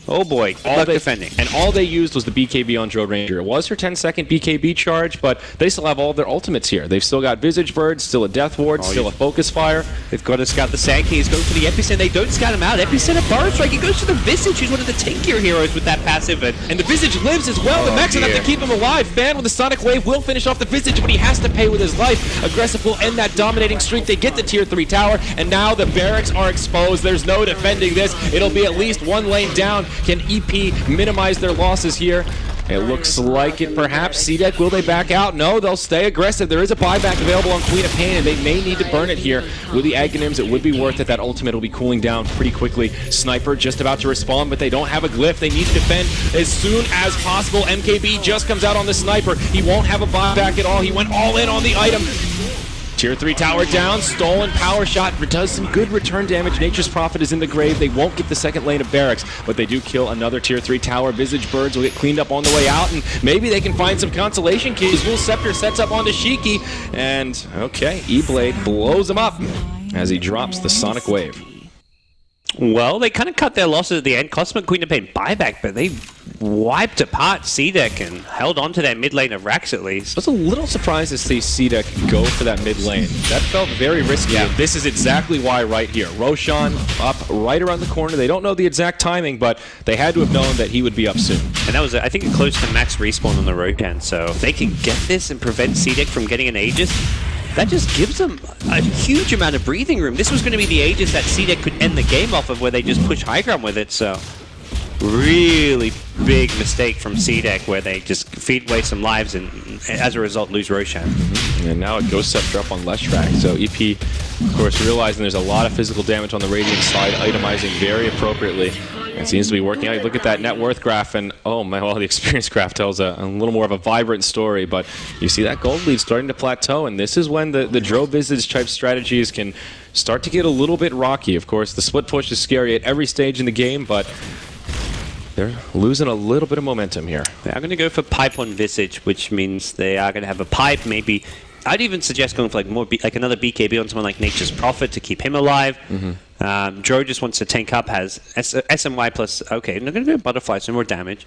Oh boy, good luck defending. And all they used was the BKB on Drill Ranger. It was her 10-second BKB charge, but they still have all of their ultimates here. They've still got Visage Bird, still a Death Ward, still a Focus Fire. They've got to scout the Sand King. He's going for the Epicenter. They don't scout him out. Epicenter Burrow Strike. He goes to the Visage, who's one of the tankier heroes with that passive. And the Visage lives as well. The Mechs have to keep him alive. Fan with the Sonic Wave will finish off the Visage, but he has to pay with his life. Aggressive will end that dominating streak. They get the Tier 3 tower, and now the barracks are exposed. There's no defending this. It'll be at least one lane down. Can EP minimize their losses here? It looks like it perhaps. CDEC, will they back out? No, they'll stay aggressive. There is a buyback available on Queen of Pain, and they may need to burn it here. With the Aghanims, it would be worth it. That ultimate will be cooling down pretty quickly. Sniper just about to respawn, but they don't have a glyph. They need to defend as soon as possible. MKB just comes out on the Sniper. He won't have a buyback at all. He went all in on the item. Tier 3 tower down, stolen power shot does some good return damage. Nature's Prophet is in the grave. They won't get the second lane of barracks, but they do kill another Tier 3 tower. Visage Birds will get cleaned up on the way out, and maybe they can find some consolation keys. Will Scepter sets up onto Shiki, and okay, E-Blade blows him up as he drops the Sonic Wave. Well, they kind of cut their losses at the end. Cosmic Queen of Pain buyback, but they wiped apart CDEC and held on to their mid lane of Rax at least. I was a little surprised to see CDEC go for that mid lane. That felt very risky. Yeah. This is exactly why right here. Roshan up right around the corner. They don't know the exact timing, but they had to have known that he would be up soon. And that was, I think, close to max respawn on the Roshan, so if they can get this and prevent CDEC from getting an Aegis, that just gives them a huge amount of breathing room. This was going to be the Aegis that CDEC could end the game off of, where they just push high ground with it, so really big mistake from CDEC where they just feed away some lives and as a result lose Roshan. And now it goes Scepter up on Leshrac. So EP, of course, realizing there's a lot of physical damage on the Radiant side, itemizing very appropriately. It seems to be working out. You look at that net worth graph, and oh my, well, the experience graph tells a little more of a vibrant story, but you see that gold lead starting to plateau, and this is when the Dro Visage type strategies can start to get a little bit rocky. Of course, the split push is scary at every stage in the game, but they're losing a little bit of momentum here. They are going to go for pipe on Visage, which means they are going to have a pipe, maybe I'd even suggest going for like more like another BKB on someone like Nature's Prophet to keep him alive. Dro just wants to tank up, has SMY plus, okay, they're going to do a Butterfly, so more damage.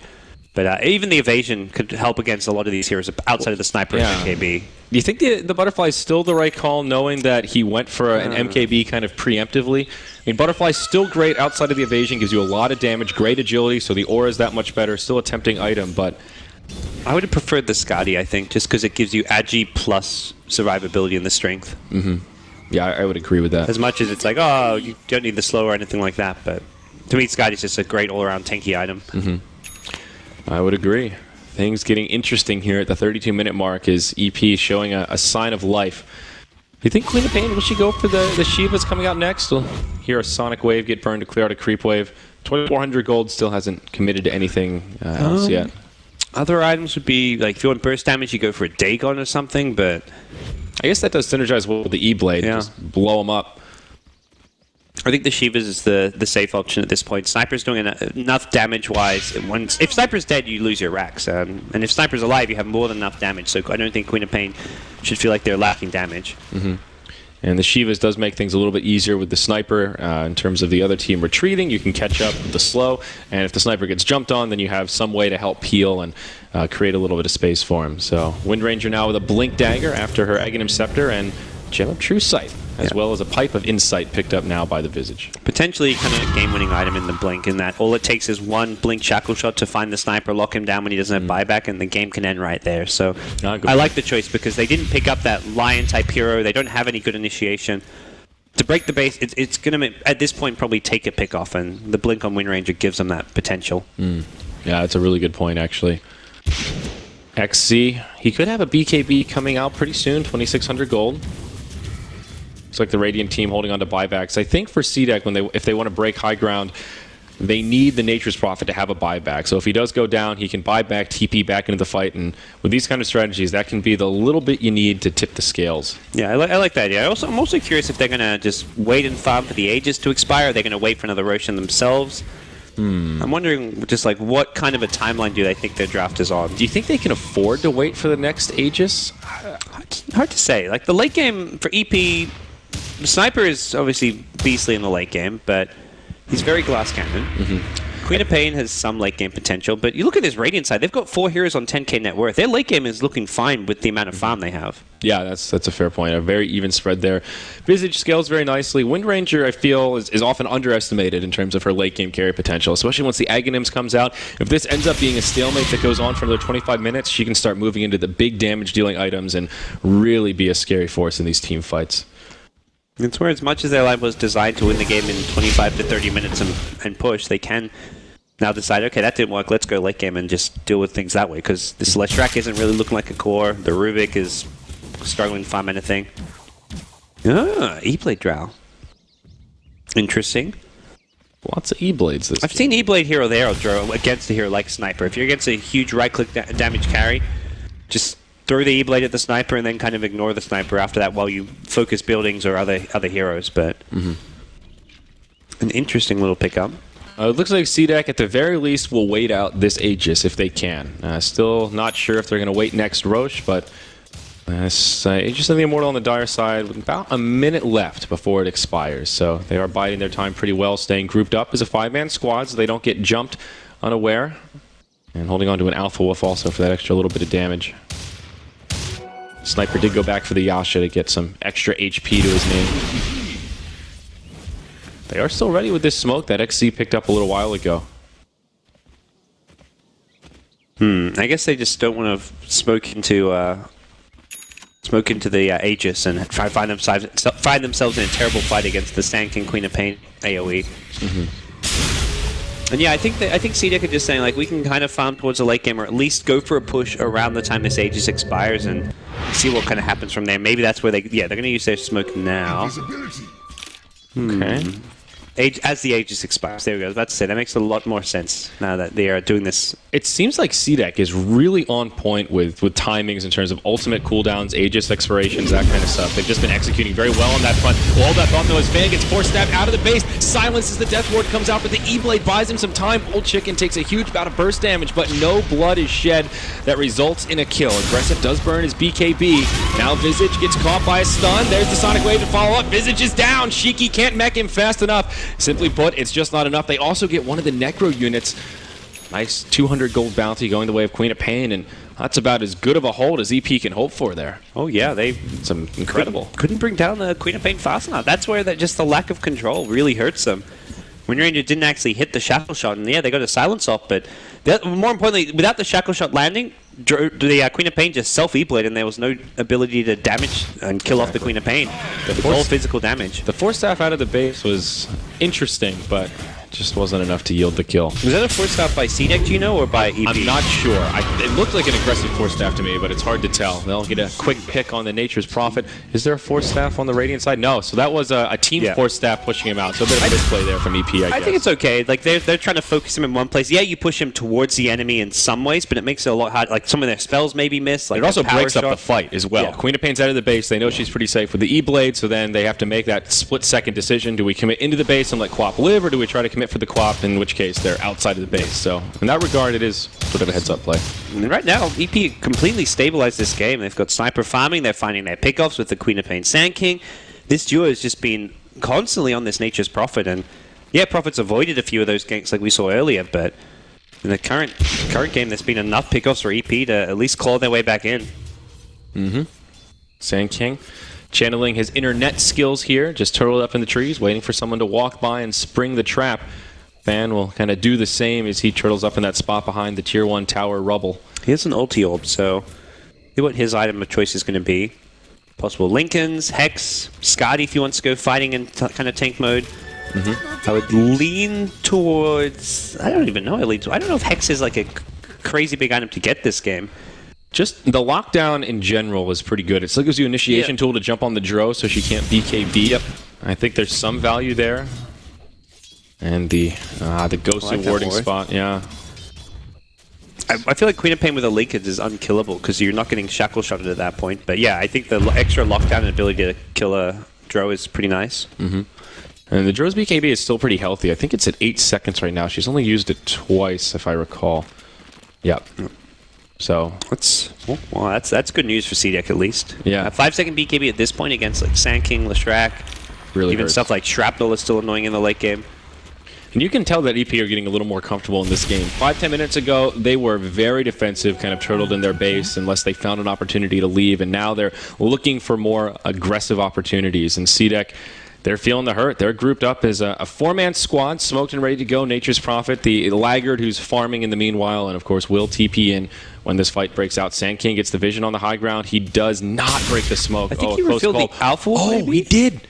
But even the evasion could help against a lot of these heroes outside of the sniper and MKB. Do you think the Butterfly is still the right call, knowing that he went for an MKB kind of preemptively? I mean, Butterfly is still great outside of the evasion, gives you a lot of damage, great agility, so the aura is that much better, still a tempting item, but... I would have preferred the Scotty, I think, just because it gives you Agi plus survivability and the strength. Yeah, I would agree with that. As much as it's like, oh, you don't need the slow or anything like that, but to me, Scotty's just a great all-around tanky item. I would agree. Things getting interesting here at the 32-minute mark is EP showing a sign of life. Do you think Queen of Pain, will she go for the Shivas coming out next? We'll hear a Sonic Wave get burned to clear out a Creep Wave. 2,400 gold, still hasn't committed to anything else yet. Other items would be, like, if you want burst damage, you go for a Dagon or something, but... I guess that does synergize well with the E-Blade. Yeah. Just blow them up. I think the Shivas is the safe option at this point. Sniper's doing enough damage-wise. If Sniper's dead, you lose your racks. And if Sniper's alive, you have more than enough damage. So I don't think Queen of Pain should feel like they're lacking damage. And the Shivas does make things a little bit easier with the Sniper in terms of the other team retreating. You can catch up with the slow. And if the Sniper gets jumped on, then you have some way to help peel and create a little bit of space for him. So Wind Ranger now with a Blink Dagger after her Aghanim Scepter and Gem of True Sight, as well as a Pipe of Insight picked up now by the Visage. Potentially kind of a game-winning item in the Blink, in that all it takes is one Blink Shackle Shot to find the Sniper, lock him down when he doesn't have buyback, and the game can end right there. So I like the choice because they didn't pick up that Lion-type hero. They don't have any good initiation. To break the base, it's going to, at this point, probably take a pick off, and the Blink on Wind Ranger gives them that potential. Yeah, that's a really good point, actually. XC, he could have a BKB coming out pretty soon, 2,600 gold. Looks like the Radiant team holding on to buybacks. I think for CDEC, if they want to break high ground, they need the Nature's Prophet to have a buyback. So if he does go down, he can buy back, TP back into the fight, and with these kind of strategies, that can be the little bit you need to tip the scales. Yeah, I like that idea. I'm also curious if they're going to just wait and farm for the Aegis to expire. Are they going to wait for another Roshan themselves? I'm wondering, just like, what kind of a timeline do they think their draft is on? Do you think they can afford to wait for the next Aegis? Hard to say. Like, the late game for EP, Sniper is obviously beastly in the late game, but he's very glass cannon. Queen of Pain has some late game potential, but you look at this Radiant side, they've got 4 heroes on 10k net worth. Their late game is looking fine with the amount of farm they have. Yeah, that's a fair point. A very even spread there. Visage scales very nicely. Wind Ranger, I feel, is often underestimated in terms of her late game carry potential, especially once the Aghanims comes out. If this ends up being a stalemate that goes on for another 25 minutes, she can start moving into the big damage dealing items and really be a scary force in these team fights. It's where, as much as their line was designed to win the game in 25 to 30 minutes and push, they can now decide, okay, that didn't work, let's go late game and just deal with things that way, because the Celestrak isn't really looking like a core, the Rubik is struggling to farm anything. E-Blade Drow. Interesting. Lots of E-Blades this I've seen E-Blade here or there against a hero like Sniper. If you're against a huge right-click damage carry, just throw the E-Blade at the Sniper and then kind of ignore the Sniper after that while you focus buildings or other heroes, but an interesting little pickup. It looks like CDEC, at the very least, will wait out this Aegis if they can. Still not sure if they're going to wait next Roche, but Aegis of the Immortal on the dire side with about a minute left before it expires. So they are biding their time pretty well, staying grouped up as a 5-man squad so they don't get jumped unaware. And holding on to an Alpha Wolf also for that extra little bit of damage. Sniper did go back for the Yasha to get some extra HP to his name. They are still ready with this smoke that XC picked up a little while ago. I guess they just don't want to smoke into the Aegis and try to find themselves in a terrible fight against the Sand King Queen of Pain AoE. And yeah, I think CDEC are just saying, like, we can kind of farm towards the late game, or at least go for a push around the time this Aegis expires and see what kind of happens from there. Maybe that's where they're going to use their smoke now. Okay. As the Aegis expires. There we go. I was about to say, that makes a lot more sense now that they are doing this. It seems like CDEC is really on point with timings in terms of ultimate cooldowns, Aegis expirations, that kind of stuff. They've just been executing very well on that front. All that thought, though, as Fan gets force stabbed out of the base. Silences the Death Ward, comes out, but the E-Blade buys him some time. Old Chicken takes a huge bout of burst damage, but no blood is shed. That results in a kill. Aggressive does burn his BKB. Now Visage gets caught by a stun. There's the Sonic Wave to follow up. Visage is down. Shiki can't mech him fast enough. Simply put, it's just not enough. They also get one of the Necro units. Nice 200 gold bounty going the way of Queen of Pain, and that's about as good of a hold as EP can hope for there. Oh yeah, they Some incredible. couldn't bring down the Queen of Pain fast enough. That's where just the lack of control really hurts them. Wind Ranger didn't actually hit the shackle shot, and yeah, they got a silence off, but more importantly, without the shackle shot landing, the Queen of Pain just self-E-blade, and there was no ability to damage and kill off the Queen of Pain. It was all physical damage. The force staff out of the base was interesting, but just wasn't enough to yield the kill. Was that a force staff by CDEC, do you know, or by EP? I'm not sure. It looked like an aggressive force staff to me, but it's hard to tell. They'll get a quick pick on the Nature's Prophet. Is there a force staff on the Radiant side? No, so that was a team force staff pushing him out. So a bit of a misplay there from EP, I guess. I think it's okay. Like, they're trying to focus him in one place. Yeah, you push him towards the enemy in some ways, but it makes it a lot harder. Like, some of their spells maybe miss. Like it also breaks shot. up the fight as well. Yeah. Queen of Pain's out of the base. They know she's pretty safe with the E-Blade, so then they have to make that split-second decision. Do we commit into the base and let Quap live, or do we try to commit for the Quap, in which case they're outside of the base? So in that regard, it is sort of a heads-up play. And right now, EP completely stabilized this game. They've got sniper farming. They're finding their pickoffs with the Queen of Pain Sand King. This duo has just been constantly on this Nature's Prophet, and yeah, Prophet's avoided a few of those ganks like we saw earlier, but in the current game, there's been enough pickoffs for EP to at least claw their way back in. Sand King channeling his internet skills here, just turtled up in the trees, waiting for someone to walk by and spring the trap. Fan will kind of do the same as he turtles up in that spot behind the Tier 1 tower rubble. He has an ulti orb, so see what his item of choice is going to be. Possible Lincolns, Hex, Skadi if he wants to go fighting in kind of tank mode. I would lean towards... I don't even know. I don't know if Hex is like a crazy big item to get this game. Just the lockdown in general is pretty good. It still gives you initiation tool to jump on the Dro so she can't BKB. Yep. I think there's some value there. And the ghostly warding spot, yeah. I feel like Queen of Pain with a Lincolns is unkillable because you're not getting shackle shotted at that point. But yeah, I think the extra lockdown and ability to kill a Dro is pretty nice. And the Dro's BKB is still pretty healthy. I think it's at 8 seconds right now. She's only used it twice, if I recall. Yep. So That's good news for CDEC at least. Yeah. A 5-second BKB at this point against like Sand King, Leshrac, really even hurts. stuff like Shrapnel is still annoying in the late game. And you can tell that EP are getting a little more comfortable in this game. 5-10 minutes ago, they were very defensive, kind of turtled in their base unless they found an opportunity to leave. And now they're looking for more aggressive opportunities. And CDEC, they're feeling the hurt. They're grouped up as a 4-man squad, smoked and ready to go. Nature's Prophet, the laggard who's farming in the meanwhile, and of course will TP in when this fight breaks out. Sand King gets the vision on the high ground. He does not break the smoke. I think he revealed the Alpha Wolf, maybe? He did.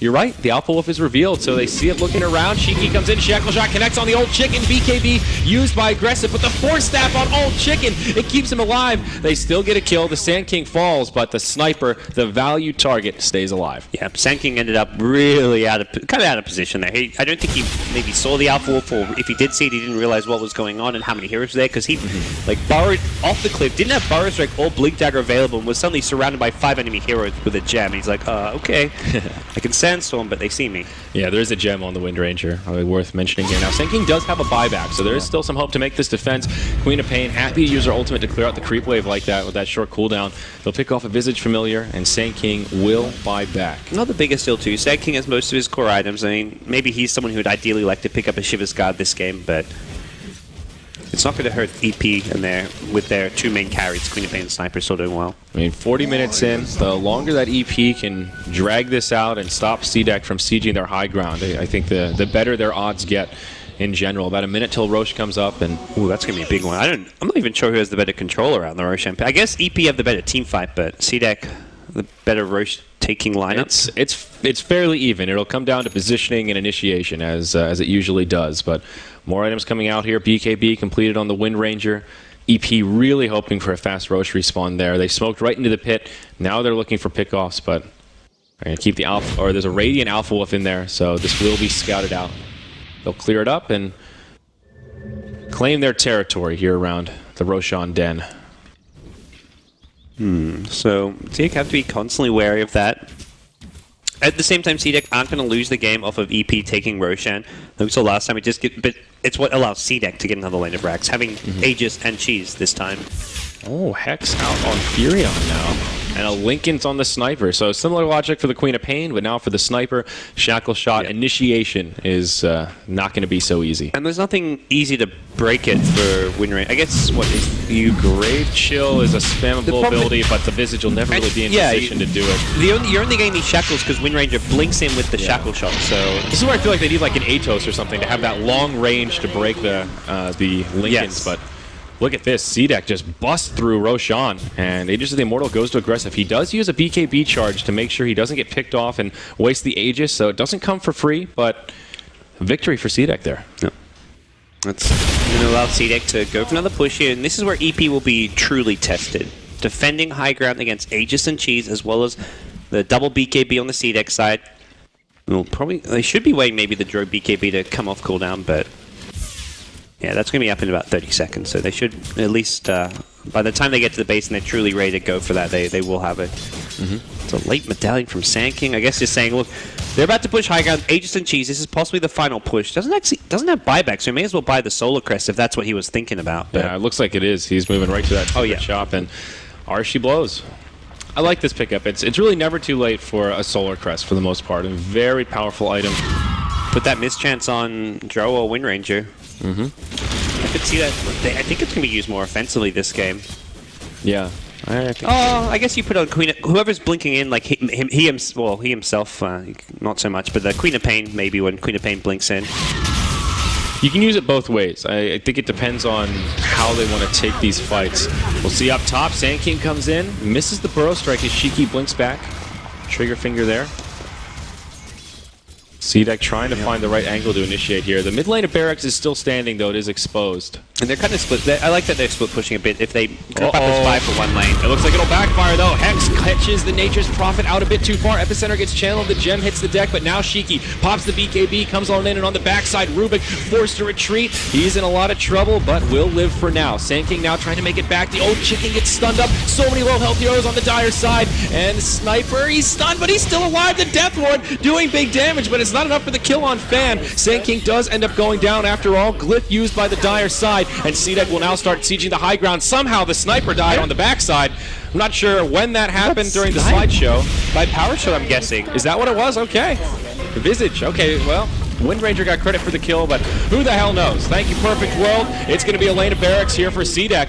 You're right. The Alpha Wolf is revealed, so they see it looking around. Shiki comes in. Shackle Shot connects on the Old Chicken. BKB used by Aggressive, but the Force Staff on Old Chicken, it keeps him alive. They still get a kill. The Sand King falls, but the sniper, the value target, stays alive. Yeah, Sand King ended up really out of position there. I don't think he maybe saw the Alpha Wolf, or if he did see it, he didn't realize what was going on and how many heroes were there, because he like burrowed off the cliff, didn't have Burrow Strike or Blink Dagger available, and was suddenly surrounded by 5 enemy heroes with a gem. He's like, okay, I can Sandstorm, but they see me. Yeah, there is a gem on the Wind Ranger, worth mentioning here. Now, Sand King does have a buyback, so there is still some hope to make this defense. Queen of Pain, happy to use her ultimate to clear out the creep wave like that with that short cooldown. They'll pick off a Visage Familiar, and Sand King will buy back. Not the biggest deal too. Sand King has most of his core items. I mean, maybe he's someone who would ideally like to pick up a Shiva's Guard this game, but it's not going to hurt EP and with their 2 main carries. Queen of Pain and Sniper still doing well. I mean, 40 minutes in, the longer that EP can drag this out and stop CDEC from sieging their high ground, I think the better their odds get in general. About a minute till Roche comes up, and ooh, that's going to be a big one. I'm not even sure who has the better controller out in the Roche. I guess EP have the better team fight, but CDEC the better Roche taking lineups. It's fairly even. It'll come down to positioning and initiation as it usually does, but more items coming out here. BKB completed on the Wind Ranger. EP really hoping for a fast Roche respawn there. They smoked right into the pit. Now they're looking for pickoffs, but And keep the alpha, or there's a Radiant Alpha Wolf in there, so this will be scouted out. They'll clear it up and claim their territory here around the Roshan Den. So CDEC have to be constantly wary of that. At the same time, CDEC aren't going to lose the game off of EP taking Roshan. Like we saw last time, but it's what allows CDEC to get another lane of Rax, having Aegis and Cheese this time. Oh, Hex out on Furion now. And a Linken's on the Sniper. So similar logic for the Queen of Pain, but now for the Sniper, Shackle Shot initiation is not going to be so easy. And there's nothing easy to break it for win rate. I guess, what is... Grave Chill is a spammable ability, but the Visage will never really be in position to do it. You're only getting these Shackles because Wind Ranger blinks in with the Shackle Shot, so... This is where I feel like they need like an Atos or something to have that long range to break the Linkens, but... Look at this, CDEC just busts through Roshan, and Aegis of the Immortal goes to aggressive. He does use a BKB charge to make sure he doesn't get picked off and waste the Aegis, so it doesn't come for free, but victory for CDEC there. Yeah. That's going to allow CDEC to go for another push here, and this is where EP will be truly tested. Defending high ground against Aegis and Cheese, as well as the double BKB on the CDEC side. They should be waiting maybe the Drow BKB to come off cooldown, but... Yeah, that's going to be up in about 30 seconds, so they should at least, by the time they get to the base and they're truly ready to go for that, they will have it. It's a late medallion from Sand King. I guess just saying, look, they're about to push high ground, Aegis and Cheese. This is possibly the final push. Doesn't have buyback, so he may as well buy the Solar Crest if that's what he was thinking about. But yeah, it looks like it is. He's moving right to that shop, and Arshi blows. I like this pickup. It's really never too late for a Solar Crest for the most part. A very powerful item. Put that mischance on Drow or Wind Ranger. I could see that. I think it's going to be used more offensively this game. Yeah. I think I guess you put on Queen. Whoever's blinking in, like he himself, not so much, but the Queen of Pain maybe when Queen of Pain blinks in. You can use it both ways. I think it depends on how they want to take these fights. We'll see up top. Sand King comes in, misses the Burrow Strike as Shiki blinks back. Trigger finger there. CDEC trying to find the right angle to initiate here. The mid lane of Barracks is still standing, though it is exposed. And they're kind of split. I like that they're split pushing a bit. If they go back to spy for one lane. It looks like it'll backfire, though. Hex catches the Nature's Prophet out a bit too far. Epicenter gets channeled. The gem hits the deck, but now Shiki pops the BKB, comes on in, and on the backside, Rubik forced to retreat. He's in a lot of trouble, but will live for now. Sand King now trying to make it back. The old chicken gets stunned up. So many low health heroes on the Dire side. And Sniper, he's stunned, but he's still alive. The Death Ward doing big damage, but it's not enough for the kill on Fan. Sand King does end up going down after all. Glyph used by the Dire side, and CDEC will now start sieging the high ground. Somehow the Sniper died on the backside. I'm not sure when that happened during the slideshow. By Power Shot, I'm guessing. Is that what it was? Okay. Visage. Okay, well, Wind Ranger got credit for the kill, but who the hell knows? Thank you, Perfect World. It's going to be a lane of Barracks here for CDEC.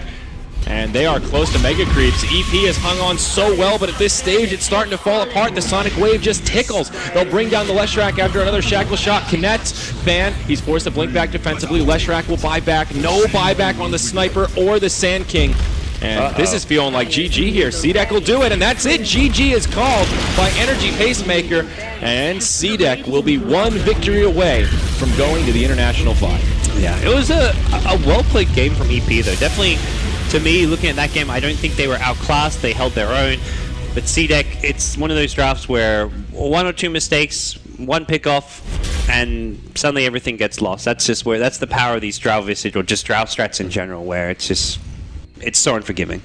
And they are close to Mega Creeps. EP has hung on so well, but at this stage, it's starting to fall apart. The Sonic Wave just tickles. They'll bring down the Leshrac after another Shackle Shot connects. Fan, he's forced to blink back defensively. Leshrac will buy back. No buyback on the Sniper or the Sand King. And this is feeling like GG here. CDEC will do it, and that's it. GG is called by Energy Pacemaker, and CDEC will be one victory away from going to the International 5. Yeah, it was a well-played game from EP, though. Definitely, to me, looking at that game, I don't think they were outclassed. They held their own. But CDEC, it's one of those drafts where one or two mistakes, one pick-off, and suddenly everything gets lost. That's the power of these Drow Visage, or just Drow strats in general, where it's so unforgiving.